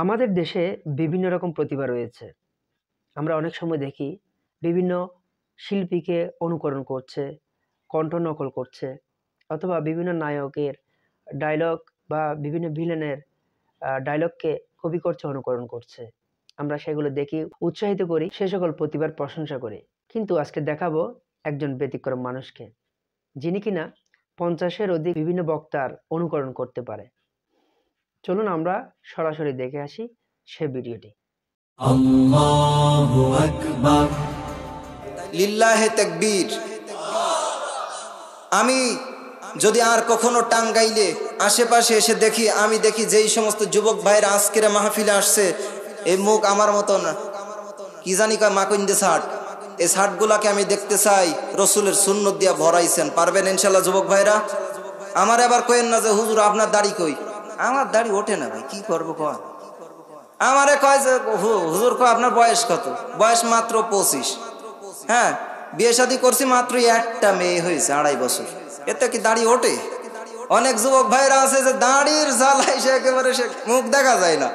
আমাদের দেশে বিভিন্ন রকম প্রতিভা রয়েছে। আমরা অনেক সময় দেখি বিভিন্ন শিল্পীকে অনুকরণ করছে, কণ্ঠ নকল করছে অথবা বিভিন্ন নায়কের ডায়লগ বা বিভিন্ন ভিলেনের ডায়লগকে কপি করছে, অনুকরণ করছে। আমরা সেগুলো দেখি, উৎসাহিত করি, সে সকল প্রতিভার প্রশংসা করি। কিন্তু আজকে দেখাবো একজন ব্যতিক্রম মানুষকে, যিনি কিনা 50-এর অধিক বিভিন্ন বক্তার অনুকরণ করতে পারে। চলুন আমরা সরাসরি দেখে আসি সে ভিডিওটি। আল্লাহু আকবার, লিল্লাহে তাকবীর। আমি যদি আর কখনো টাঙ্গাইলে আশেপাশে এসে দেখি, আমি দেখি যেই সমস্ত যুবক ভাইরা আজকের মাহফিলে আসছে, এই মুখ আমার মতন কি জানি কয় মাকুন্দে শার্ট, এই শার্টগুলাকে আমি দেখতে চাই রসুলের সুন্নত দিয়া ভরাইছেন। পারবেন ইনশাল্লাহ যুবক ভাইরা? আমার আবার কইেন না যে হুজুর আপনার দাড়ি কই। আমার দাড়ি ওঠে না ভাই, কি করবো কয়। আমারে কয় যে হুজুর কয় আপনার বয়স কত? বয়স মাত্র 25। হ্যাঁ, বিয়ে শাদী করছি, মাত্র একটা মেয়ে হয়েছে, 2.5 বছর। এতে কি দাড়ি ওঠে? অনেক যুবক ভাইরা আছে যে দাড়ির জ্বালাই সে একেবারে সে মুখ দেখা যায় না।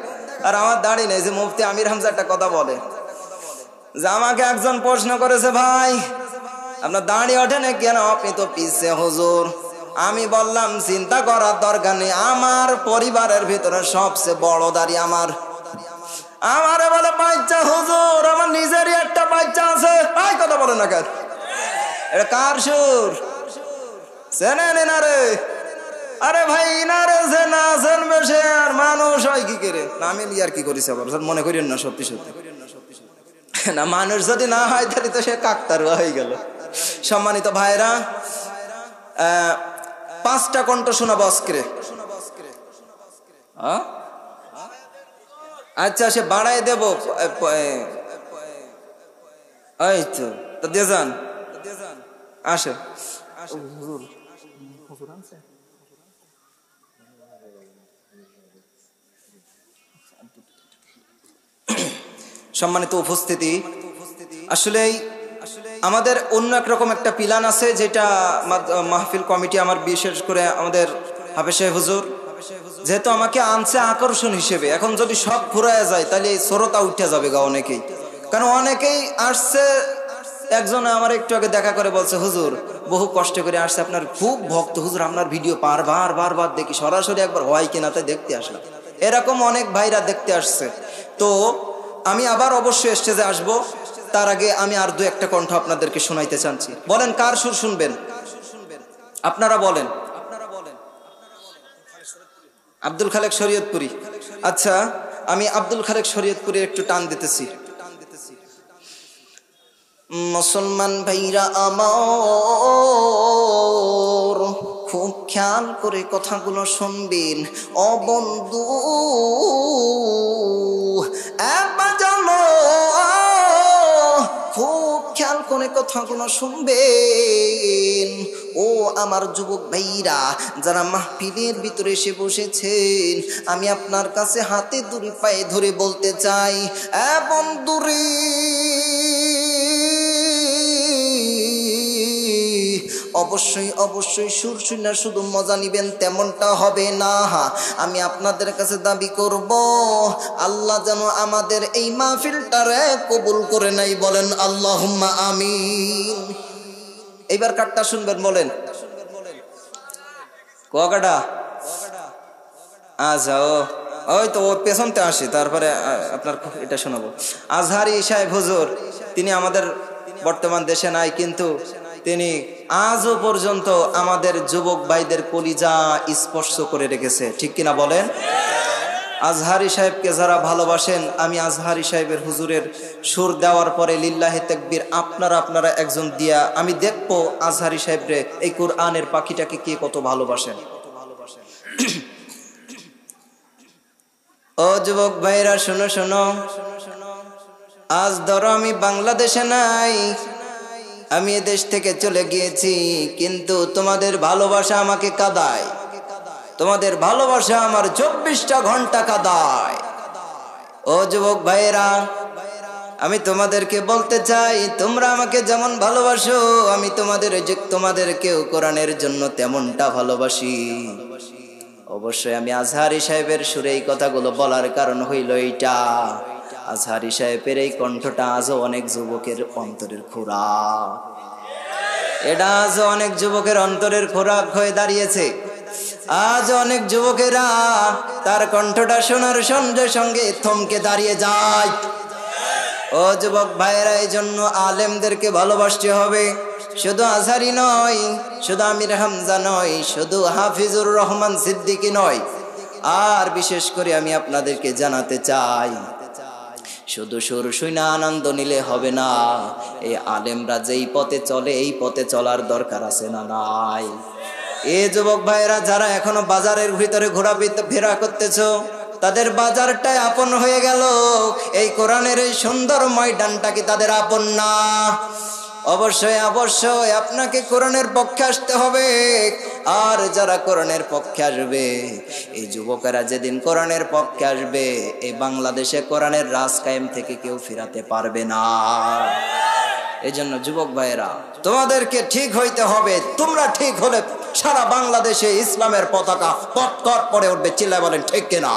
আর আমার দাড়ি নেই। যে মুফতি আমির হামজা একটা কথা বলে যে আমাকে একজন প্রশ্ন করেছে, ভাই আপনার দাড়ি ওঠে না কেন? আপনি তো পিছে হুজুর। আমি বললাম চিন্তা করার দরকার নেই, আমার পরিবারের ভিতরে সবচেয়ে বড় দাড়ি আমার। আমারে বলে বাচ্চা হুজুর, আমার নিজেরই একটা বাচ্চা আছে। এই কথা বলে না কেন? এটা কার সুর? চেনেন না রে? আরে ভাই ইনারে যে না জানবে সে আর মানুষ হয় কি করে? নামে লিয়ার কি করিস আবার, মনে করেন না সত্যি সত্যি না। মানুষ যদি না হয় তাহলে তো সে কাকতারুয়া হয়ে গেল। সম্মানিত ভাইরা, 5টা কণ্ঠ শোনাবো আজকে। আচ্ছা, সে বাড়াই দেব। এই তো দিয়ে যান, আসে। সম্মানিত উপস্থিতি, আসলে আমাদের অন্য একরকম একটা প্ল্যান আছে, যেটা মাহফিল কমিটি আমার, বিশেষ করে আমাদের হাফেজ সাহেব হুজুর, যেহেতু আমাকে আনছে আকর্ষণ হিসেবে, এখন যদি সব ঘুরায় যায় তাহলে এই শ্রোতা উঠে যাবে গা অনেকেই। কারণ অনেকেই আসছে, একজন আমার একটু আগে দেখা করে বলছে, হুজুর বহু কষ্ট করে আসছে, আপনার খুব ভক্ত হুজুর, আপনার ভিডিও বারবার দেখি, সরাসরি একবার হয় কিনা তাই দেখতে আসলাম। এরকম অনেক ভাইরা দেখতে আসছে। তো আমি আবার অবশ্যই স্টেজে আসবো, তার আগে আমি আর 2-1টা কণ্ঠ আপনাদেরকে শোনাইতে চাচ্ছি। বলেন কার সুর শুনবেন? আপনারা বলেন। আব্দুল খালেক শরীয়তপুরি। আচ্ছা, আমি আব্দুল খালেক শরীয়তপুরি একটু টান দিতেছি। মুসলমান ভাইরা আমার, খুব খেয়াল করে কথাগুলো শুনবেন। ও বন্ধু খুব খেয়াল করে কথাগুলো শুনবেন। ও আমার যুবক ভাইরা, যারা মাহফিলের ভিতরে এসে বসেছেন, আমি আপনার কাছে হাতে ধরে পায়ে ধরে বলতে চাই, এ বন্ধুরে, অবশ্যই সুর শুনে শুধু মজা নিবেন তেমনটা হবে না। আমি আপনাদের কাছে দাবি করব, আল্লাহ যেন আমাদের এই মাহফিলটারে কবুল করে নাই। বলেন আল্লাহুম্মা আমিন। এইবার কাটটা শুনবেন, বলেন কুয়াকাটা। আচ্ছা, ওই তো ও পেছনতে আসে, তারপরে আপনার এটা শোনাবো। আজহারি সাহেব হুজুর, তিনি আমাদের বর্তমান দেশে নাই, কিন্তু তিনি আজও পর্যন্ত আমাদের যুবক ভাইদের কলিজা স্পর্শ করে রেখেছে, ঠিক কিনা বলেন? আজহারি সাহেবকে যারা ভালোবাসেন, আমি আজহারি সাহেবের হুজুরের সুর দেওয়ার পরে লিল্লাহি তাকবীর আপনারা একজন দিয়া আমি দেখবো আজহারি সাহেবরে, এই কোরআনের পাখিটাকে কে কত ভালোবাসেন। ও যুবক ভাইরা শোনো শোনো, আজ ধরো আমি বাংলাদেশে নাই, আমি এদেশ থেকে চলে গিয়েছি, কিন্তু তোমাদের ভালোবাসা আমাকে কাঁদায়, তোমাদের ভালোবাসা আমার 24টা ঘন্টা কাঁদায়। ও যুবক ভাইরা, আমি তোমাদেরকে বলতে চাই, তোমরা আমাকে যেমন ভালোবাসো, আমি তোমাদেরকেও কোরআনের জন্য তেমনটা ভালোবাসি। ও অবশ্যই আমি আজহারি সাহেবের সুরে এই কথাগুলো বলার কারণ হইল এইটা, আজহারি সাহেবের এই কণ্ঠটা আজও অনেক যুবকের অন্তরের খোরাক, এটা আজও অনেক যুবকের অন্তরের খোরাক হয়ে দাঁড়িয়েছে। আজ অনেক যুবকেরা তার কণ্ঠটা শোনার সঙ্গে সঙ্গে থমকে দাঁড়িয়ে যায়। ও যুবক ভাইয়েরা, এই জন্য আলেমদেরকে ভালোবাসতে হবে। শুধু আজহারি নয়, শুধু আমির হামজা নয়, শুধু হাফিজুর রহমান সিদ্দিকী নয়, আর বিশেষ করে আমি আপনাদেরকে জানাতে চাই, শুধু সুর শুনা আনন্দ নিলে হবে না। এই আলেমরা যেই পথে চলে এই পথে চলার দরকার আছে না নাই? এ যুবক ভাইয়েরা যারা এখনো বাজারের ভিতরে ঘোরাফেরা করতেছো, তাদের বাজারটাই আপন হয়ে গেল, এই কোরআনের এই সুন্দর ময়দানটা কি তাদের আপন না? অবশ্যই অবশ্যই আপনাকে কোরআনের পক্ষে আসতে হবে। আর যারা কোরআনের পক্ষে আসবে, এই যুবকেরা যেদিন কোরআনের পক্ষে আসবে, এই বাংলাদেশে কোরআনের রাজ কায়েম থেকে কেউ ফিরাতে পারবে না। এই জন্য যুবক ভাইয়েরা, তোমাদেরকে ঠিক হইতে হবে। তোমরা ঠিক হলে সারা বাংলাদেশে ইসলামের পতাকা পটকট পড়ে উঠবে। চিল্লায় বলেন ঠিক কিনা?